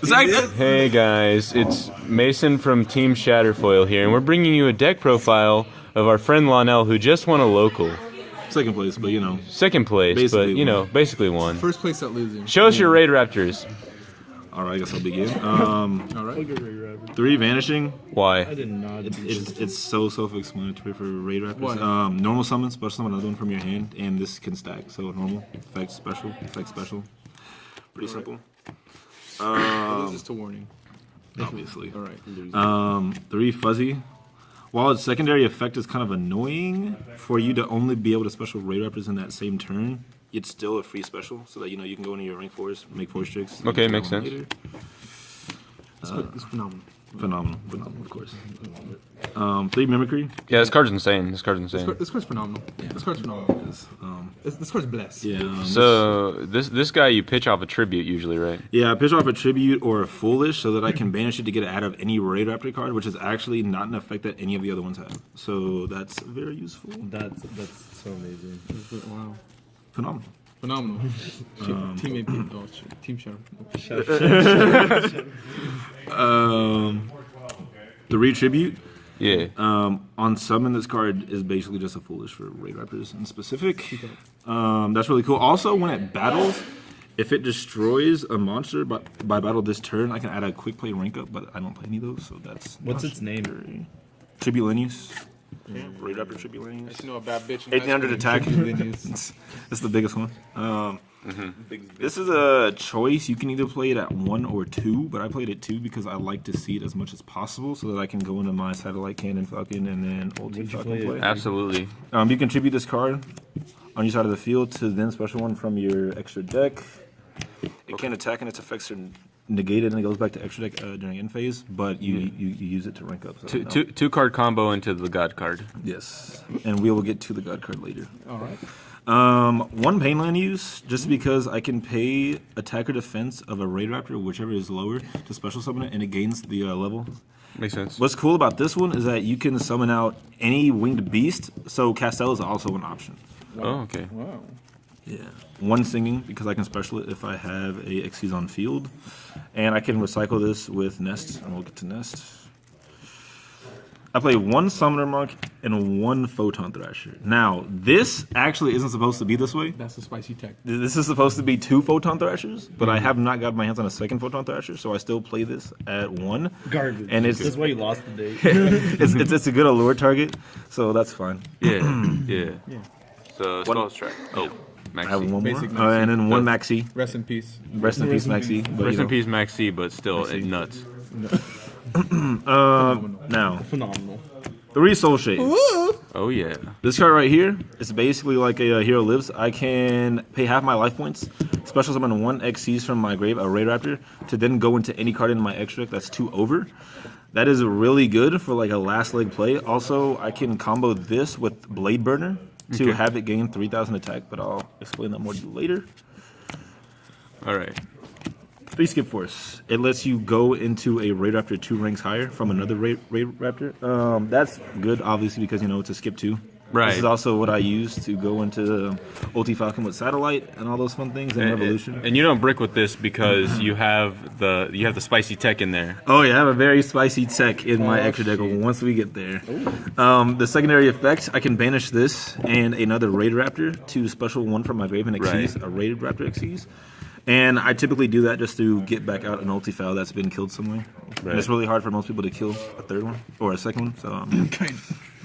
Hey guys, it's Mason from Team Shatterfoil here, and we're bringing you a deck profile of our friend Lonell, who just won a local. Second place, but you know. Second place, Basically but you know, basically won. First place at losing. Show us your Raidraptors. Alright, I guess I'll begin. Alright. 3 Vanishing. Why? It's so self-explanatory for Raidraptors. What? Normal summon, special summon another one from your hand, and this can stack. So normal, effect, special, effect, special. Pretty simple. This is just a warning. Obviously. Alright. 3 Fuzzy. While its secondary effect is kind of annoying for you to only be able to special Raidraptors in that same turn, it's still a free special, so that you know you can go into your rank 4s, make 4 tricks. Okay, makes sense. It's phenomenal. Phenomenal, of course. 3 Mimicry. Yeah, this card's insane. This card's This card's phenomenal. This card's phenomenal. This card's blessed. Yeah. So this guy you pitch off a tribute usually, right? Yeah, I pitch off a Tribute or a Foolish so that I can banish it to get it out of any Raidraptor card, which is actually not an effect that any of the other ones have. So that's very useful. That's so amazing. Wow. Phenomenal. Phenomenal. Teammate, team show. 3 Tribute. Yeah. On summon, this card is basically just a Foolish for Raidraptors in specific. That's really cool. Also, when it battles, if it destroys a monster by battle this turn, I can add a quick play rank up, but I don't play any of those, so that's... What's its name? Tribute Lenius. Raidraptor Tribute Lenius. You know a bad bitch. 1800 attack. It's the biggest one. This is a choice. You can either play it at 1 or 2, but I played it 2 because I like to see it as much as possible so that I can go into my Satellite Cannon Falcon and then Ulti Falcon play. Absolutely. You can tribute this card on your side of the field to then special one from your extra deck. It can attack and its effects are negated and it goes back to extra deck during end phase, but you use it to rank up. So Two card combo into the God card. Yes, and we will get to the God card later. Alright. 1 Painland use, just because I can pay attack or defense of a Raidraptor, whichever is lower, to special summon it, and it gains the level. Makes sense. What's cool about this one is that you can summon out any winged beast, so Castel is also an option. Oh, okay. Wow. Yeah. 1 Singing, because I can special it if I have a Xyz on field. And I can recycle this with Nest, and we'll get to Nest. I play 1 Summoner Monk and 1 Photon Thrasher. Now, this actually isn't supposed to be this way. That's the spicy tech. This is supposed to be 2 Photon Thrashers, but I have not got my hands on a second Photon Thrasher, so I still play this at 1. Garbage. And That's why you lost the date. it's a good allure target, so that's fine. Yeah. So Skull's track. Oh, I have Maxi. 1 Basic more. And then 1 Maxi. Rest in peace. Rest in peace, Maxi. But, Rest you in peace, Maxi, but still nuts. Now, Phenomenal. 3 Soul Shade. Oh yeah. This card right here is basically like a Hero Lives. I can pay half my life points, special summon 1 Xyz from my grave, a Raidraptor, to then go into any card in my extra deck that's 2 over. That is really good for like a last leg play. Also, I can combo this with Blade Burner to have it gain 3,000 attack, but I'll explain that more later. All right. 3 Skip Force. It lets you go into a Raidraptor 2 ranks higher from another Raidraptor. That's good, obviously, because, you know, it's a skip 2. Right. This is also what I use to go into Ulti Falcon with Satellite and all those fun things in Revolution. And you don't brick with this because you have the spicy tech in there. Oh yeah, I have a very spicy tech in my extra deck once we get there. The secondary effect, I can banish this and another Raidraptor to special 1 from my grave and Xyz, a Raidraptor Xyz. And I typically do that just to get back out an ulti foul that's been killed somewhere. Right. It's really hard for most people to kill a 3rd one or a 2nd one. So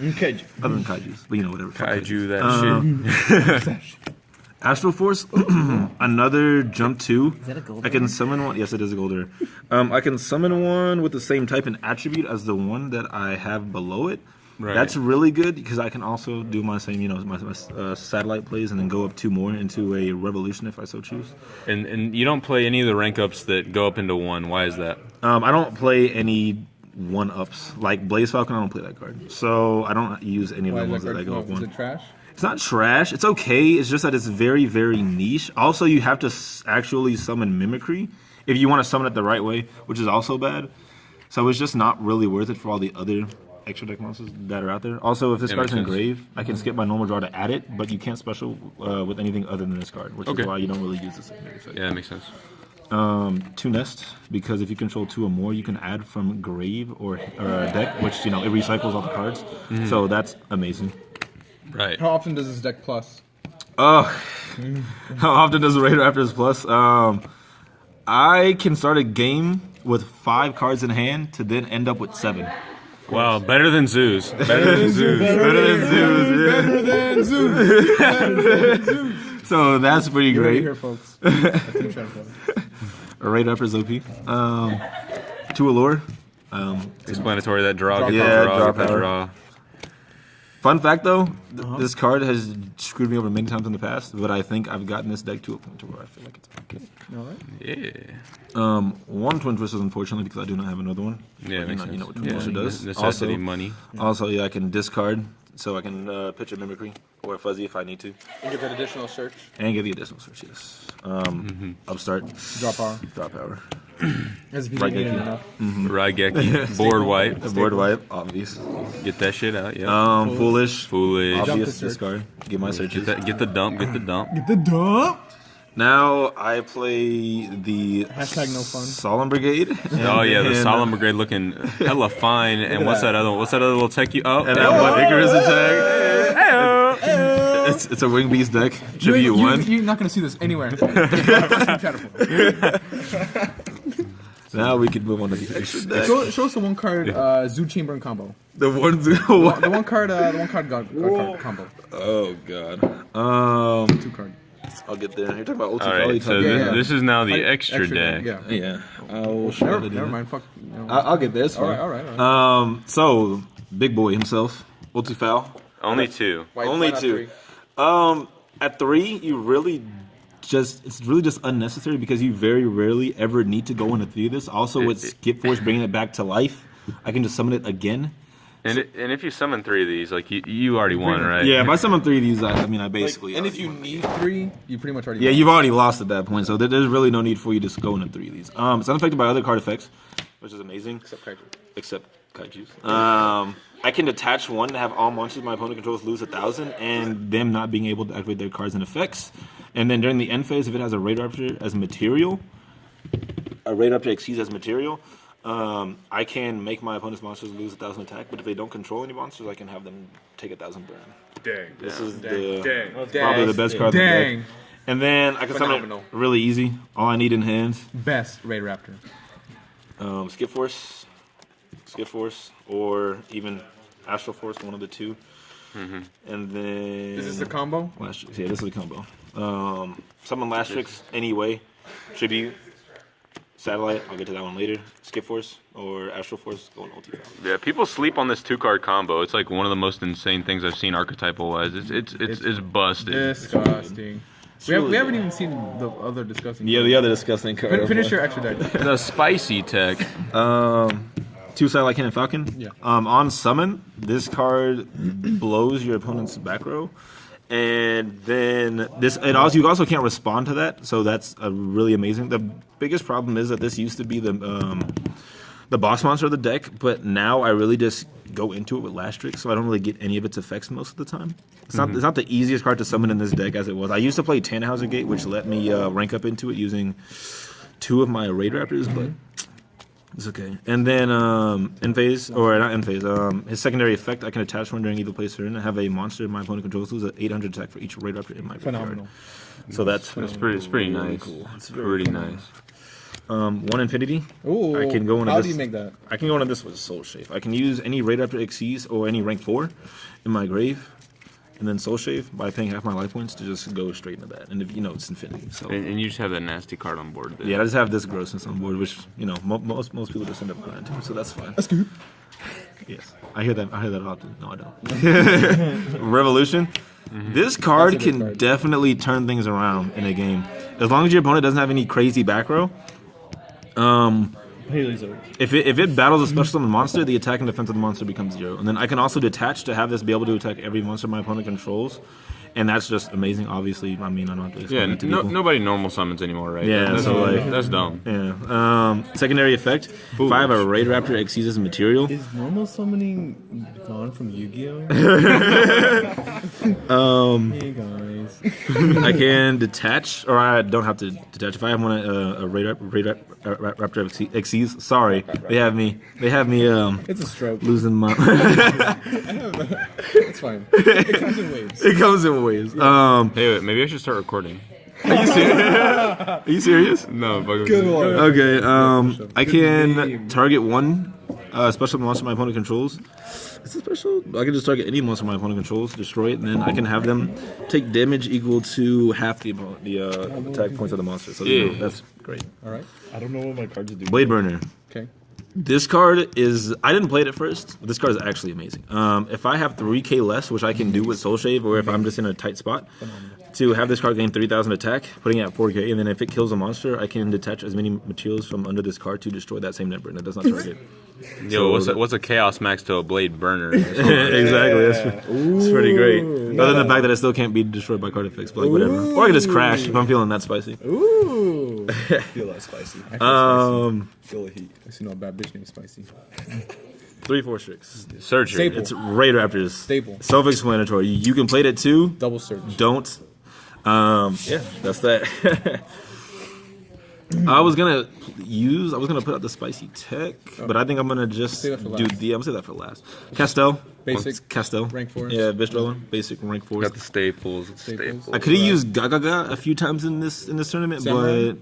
Kaiju. Other than Kaiju's, but you know, whatever. Kaiju that shit. Astral Force, another jump 2. Is that a gold? I can summon 1. Yes, it is a golder. I can summon 1 with the same type and attribute as the one that I have below it. Right. That's really good because I can also do my same, you know, my satellite plays and then go up 2 more into a Revolution if I so choose. And you don't play any of the rank ups that go up into 1. Why is that? I don't play any 1-ups. Like Blaze Falcon, I don't play that card. So I don't use any of the ones that I go up 1. Is it trash? It's not trash. It's okay. It's just that it's very, very niche. Also, you have to actually summon Mimicry if you want to summon it the right way, which is also bad. So it's just not really worth it for all the other extra deck monsters that are out there. Also, if this card's in grave, I can skip my normal draw to add it, but you can't special with anything other than this card, which is why you don't really use this secondary effect. Yeah, that makes sense. 2 Nest, because if you control 2 or more, you can add from grave or a deck, which it recycles all the cards. So that's amazing. Right. How often does this deck plus? Oh, how often does Raidraptors plus? I can start a game with 5 cards in hand to then end up with 7. Wow, better than Zeus. Better than Zeus. Better than Zeus. Better than Zeus. So that's pretty You heard it great. here, folks. Team Shadowfall. Raidraptors OP. 2 Allure. Explanatory that draw. Draw Get power. the draw. Draw Get the power. draw. Fun fact though, this card has screwed me over many times in the past, but I think I've gotten this deck to a point to where I feel like it's okay. All right. Yeah. 1 Twin Twisters, unfortunately, because I do not have another one. Yeah, makes you sense. know what Twin Twister does. Necessity, money. Also, I can discard, so I can pitch a Mimicry or a Fuzzy if I need to, And get that additional search. and get the additional search. Yes. Upstart. Draw power. Draw power. As if you Right, didn't get yeah. enough. Raigeki. Board wipe. The board wipe, obvious. Get that shit out. Yeah. Foolish. Foolish. Jump Obvious the search. discard. Get my searches. Get the dump. Get the dump. Get the dump. Now I play the Hashtag no fun. Solemn Brigade. Oh yeah, the And- Solemn Brigade looking hella fine. And what's that other one? What's that other little tech you? Oh, And that one Icarus attack. It's a Wing Beast deck. Tribute 1. You're not going to see this anywhere. Team Shadowfall. Now we can move on to the extra deck. Show us the one card Zoo Chamber and combo. The one. The one card God card combo. Oh god. 2 card. I'll get there. You're talking about ulti. all right. So Yeah, yeah. this is now the Like, extra deck. Yeah. Yeah. I'll show you how to do Never that. mind. Fuck. I'll get there. It's fine. All right. So big boy himself, ulti foul. Only 2. Only not 2. 3? At 3, you really it's really just unnecessary because you very rarely ever need to go into 3 of this. Also, with Skip Force bringing it back to life, I can just summon it again. And if you summon 3 of these, like you already won, right? Yeah, if I summon 3 of these, I basically. And if you need 3, you pretty much already. Yeah, you've already lost at that point, so there's really no need for you to go into 3 of these. It's unaffected by other card effects, which is amazing. Except Kaiju's. I can detach 1 to have all monsters my opponent controls lose 1,000, and them not being able to activate their cards and effects. And then during the end phase, if it has a Raidraptor as material, a Raidraptor exceeds as material, I can make my opponent's monsters lose 1,000 attack. But if they don't control any monsters, I can have them take 1,000 burn. Dang. This is Dang. probably the best card. in the Dang. deck. And then I can summon Phenomenal. it really easy. All I need in hand. Best Raidraptor. Skip Force, or even Astral Force, one of the 2. And then Is this the combo? Lastrix? Yeah, this is a combo. Summon Lastrix anyway. Tribute, Satellite. I'll get to that one later. Skip Force or Astral Force going ulti. Yeah, people sleep on this 2-card combo. It's like one of the most insane things I've seen archetypal wise. It's busted. Disgusting. We haven't even seen the other disgusting. Yeah, the other disgusting card. Finish your extra deck. The spicy tech. 2 Satellite Cannon Falcon. Yeah. On summon, this card blows your opponent's back row. And then you also can't respond to that, so that's really amazing. The biggest problem is that this used to be the boss monster of the deck, but now I really just go into it with Lastrix, so I don't really get any of its effects most of the time. It's not the easiest card to summon in this deck as it was. I used to play Tannhauser Gate, which let me rank up into it using 2 of my Raidraptors, but it's okay. And then end phase, or not end phase, his secondary effect, I can attach one during either place turn and have a monster my opponent controls lose an 800 attack for each Raidraptor in my Phenomenal. graveyard. So that's It's pretty really nice. cool. It's Pretty nice. 1 Infinity. Ooh. I can go into How this. do you make that? I can go into this with Soul Shave. I can use any Raidraptor Xyz or any rank 4 in my grave, and then Soul Shave by paying half my life points to just go straight into that. And if it's Infinity. So And you just have that nasty card on board. Then. yeah, I just have this grossness on board, which most people just end up crying to, so that's fine. That's good. Yes, I hear that often. No, I don't. Revolution. This card That's a good can card. definitely turn things around in a game, as long as your opponent doesn't have any crazy back row. Haley's over. If it battles a special summon monster, the attack and defense of the monster becomes 0. And then I can also detach to have this be able to attack every monster my opponent controls. And that's just amazing, obviously. I mean, I don't have to Yeah, explain it to people. nobody normal summons anymore, right? Yeah, that's, so, like- that's dumb. Yeah. Secondary effect. If I have a Raidraptor exceeds as material, Is normal summoning gone from Yu-Gi-Oh? Hey guys. cards. I can detach, or I don't have to detach. If I have one, a Raidraptor XCs. Sorry, they have me. It's a stroke. Losing my. It's fine. It comes in waves. It comes in waves. Hey, wait, maybe I should start recording. Are you serious? No, fuck Good lord. Okay. I can target one special monster my opponent controls. Is it special? I can just target any monster my opponent controls, destroy it, and then I can have them take damage equal to half the attack points of the monster. So Yeah. that's great. All right. I don't know what my cards do. Blade Burner. Okay. This card is, I didn't play it at first, but this card is actually amazing. If I have 3k less, which I can do with Soul Shave, or if I'm just in a tight spot, to have this card gain 3,000 attack, putting it at 4k, and then if it kills a monster, I can detach as many materials from under this card to destroy that same number, and it does not target. Yo, what's a chaos max to a blade burner? Exactly, that's pretty great. Other than the fact that it still can't be destroyed by card effects, but like whatever. Or I can just crash if I'm feeling that spicy. Ooh. Feel that spicy. Feel the heat. I see no bad bitch named Spicy. 3/4 tricks. Searcher. Staple. It's Raidraptors. Staple. Self-explanatory. You can play it too. Double search. Don't. Yeah, that's that. I was gonna put out the spicy tech, but I think I'm gonna just Save that for do last. I'm gonna say that for last. Castel. Basic. Castel. Rank 4. Yeah, bitch dweller. Basic rank 4. Got the staples. Staples. I could have used Gaga a few times in this tournament, Samurai? but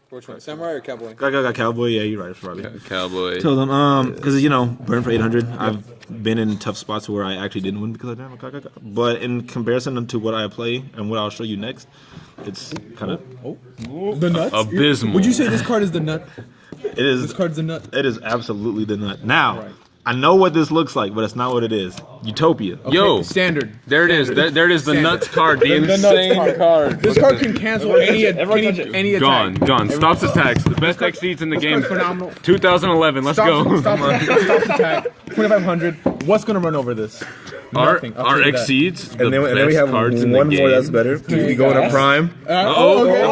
Which one? Samurai or Cowboy? Gaga Cowboy. Yeah, you're right. Probably. Cowboy. Tell them, because burn for 800. I've been in tough spots where I actually didn't win because I didn't have a Gaga. But in comparison to what I play and what I'll show you next, it's kind of The nuts? Abysmal. Would you say this card is the nut? it is. This card's the nut. It is absolutely the nut. Now, Right. I know what this looks like, but it's not what it is. Utopia. Yo, Standard. there it is. There it is. The Standard. nuts card. The nuts insane card. This card can cancel any attack. Gone. Stops attacks. The best XCs in the game. Phenomenal. 2011. Let's go. Stop attack. 2,500. What's gonna run over this? Our Nothing. I'll tell you that. exceeds the And then best we have cards in one the game. more that's better. We go to Prime. Oh, okay.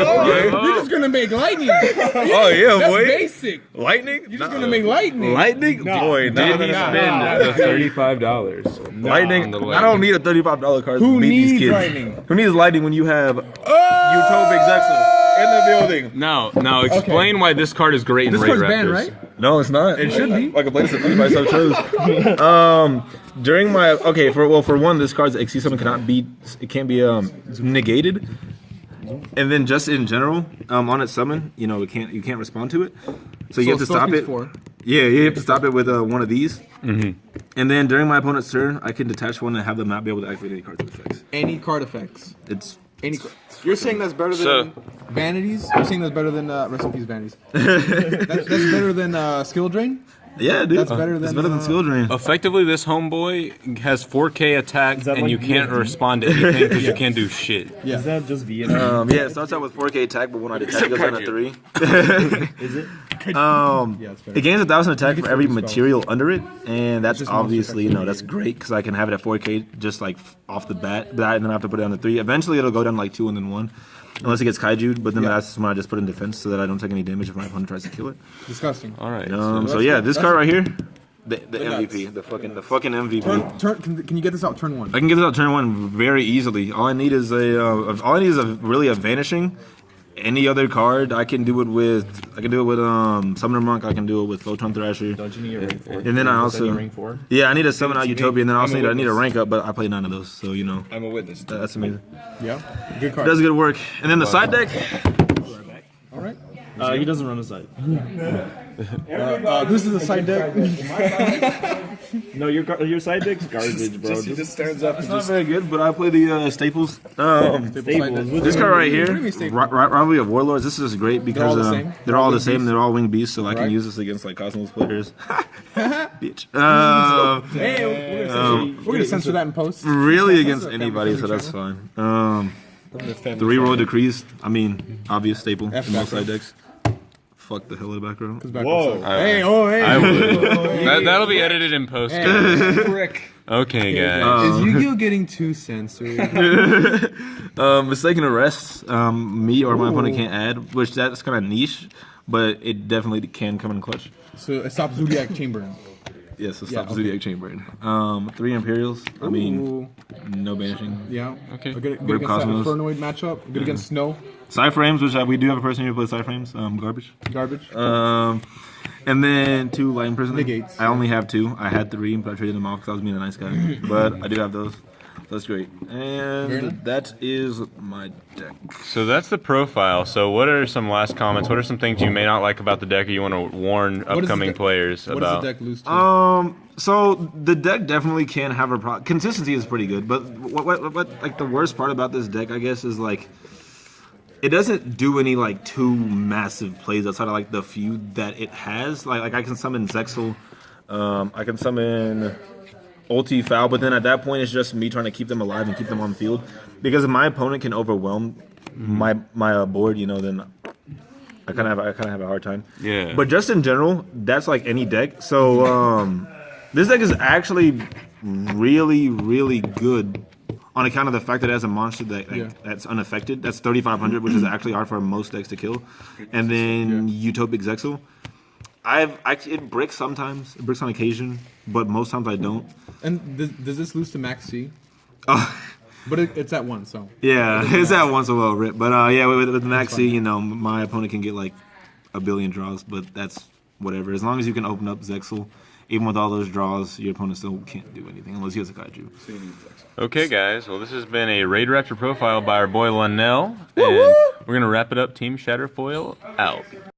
okay. You're just gonna make lightning. Oh, yeah, That's boy. basic. Lightning? You're just gonna make lightning. Lightning? Boy, Did he spend the $35? Lightning? I don't need a $35 card Who to beat these needs kids. lightning? Who needs lightning when you have Utopic Zexal in the building? Now explain why this card is great in This Raidraptors. card's banned, right? No, it's not. It should be. I can play this if I so chose. During my for one, this card's XC summon cannot be. It can't be negated. And then just in general, on its summon, you can't respond to it. So you have to stop it. Yeah, you have to stop it with one of these. Mm-hmm. And then during my opponent's turn, I can detach one and have them not be able to activate any cards with effects. Any card effects. It's Any. You're saying that's better than Vanities? You're saying that's better than rest in peace Vanities? That's better than Skill Drain? yeah, dude. That's better than, Skill Drain. Effectively, this homeboy has 4K attack, and you can't respond to anything because you can't do shit. Yeah. Is that just VN? Yeah, it starts out with 4k attack, but when I detach, it goes down to 3. Is it? Yeah, it's better. It gains 1,000 attack for every spells. material under it, and that's Just obviously, monster that's great because I can have it at 4k just like off the bat, and then I have to put it down to 3. Eventually, it'll go down to like 2 and then 1, unless it gets kaiju'd, but then that's when I just put it in defense so that I don't take any damage if my opponent tries to kill it. Disgusting. All right. So yeah, this card right here, the MVP, the fucking MVP. Can you get this out turn 1? I can get this out turn 1 very easily. All I need is a vanishing. Any other card, I can do it with Summoner Monk. I can do it with Photon Thrasher. Don't you need a rank 4? And then I also rank 4? I need to summon out Utopia, and then I also I'm a need a rank up, but I play 9 of those, so I'm a witness. that's amazing. Yeah. Good card. Does good work. And then the side deck. All right. He doesn't run a side. This is a side deck. No, your side deck's garbage, bro. He just stands up It's and not just very good, but I play the staples. Staples. This card right here, What do you mean staples? Rivalry of Warlords. This is great because all the same? they're all the same. They're all winged beasts, so I can Right. use this against like Cosmos players. Bitch. Hey, we're gonna censor that in post. Really against anybody, so that's fine. The reroll decrees. I mean, obvious staple in most side decks. Fuck the hell of the background. Whoa. Hey, oh, hey. I would. That'll be edited in post. Frick. Okay, guys. Is Yu-Gi-Oh getting too censored? Mistaken arrests. Me or my opponent can't add, which that's kind of niche, but it definitely can come in clutch. So it stops Zodiac Chamber. Yes, so Yeah, stop the Zodiac Chainbrain. 3 Imperials. I mean, Ooh, no banishing. yeah. Okay. Good Rip against that Cosmos. Infernoid matchup. Good against Snow. Cyframes, which we do have a person here who plays Cyframes. Garbage. Garbage. And then 2 Light Imprisoning. Negates. I only have 2. I had 3, but I traded them off because I was being a nice guy. But I do have those. So that's great. And that is my deck. So that's the profile. So what are some last comments? What are some things you may not like about the deck or you want to warn upcoming players What about? does the deck lose to? So the deck definitely can have a problem. Consistency is pretty good, but what like the worst part about this deck, I guess, is like it doesn't do any like too massive plays outside of like the few that it has. Like I can summon Zexal, I can summon ulti foul, but then at that point it's just me trying to keep them alive and keep them on the field. Because if my opponent can overwhelm my board, you know, then I kind of have a hard time. Yeah. But just in general, that's like any deck. So this deck is actually really, really good on account of the fact that it has a monster that's unaffected. That's 3,500, which is actually hard for most decks to kill. And then Utopic Zexal. It bricks sometimes. It bricks on occasion, but most times I don't. And does this lose to Max C? But it's at 1, so. Yeah, it's at once a well rip. But yeah, with Maxi, you know, my opponent can get like a billion draws, but that's whatever. As long as you can open up Zexal, even with all those draws, your opponent still can't do anything unless he has a kaiju. Okay, guys. Well, this has been a Raidraptor profile by our boy Lunnell, and we're gonna wrap it up. Team Shatterfoil out.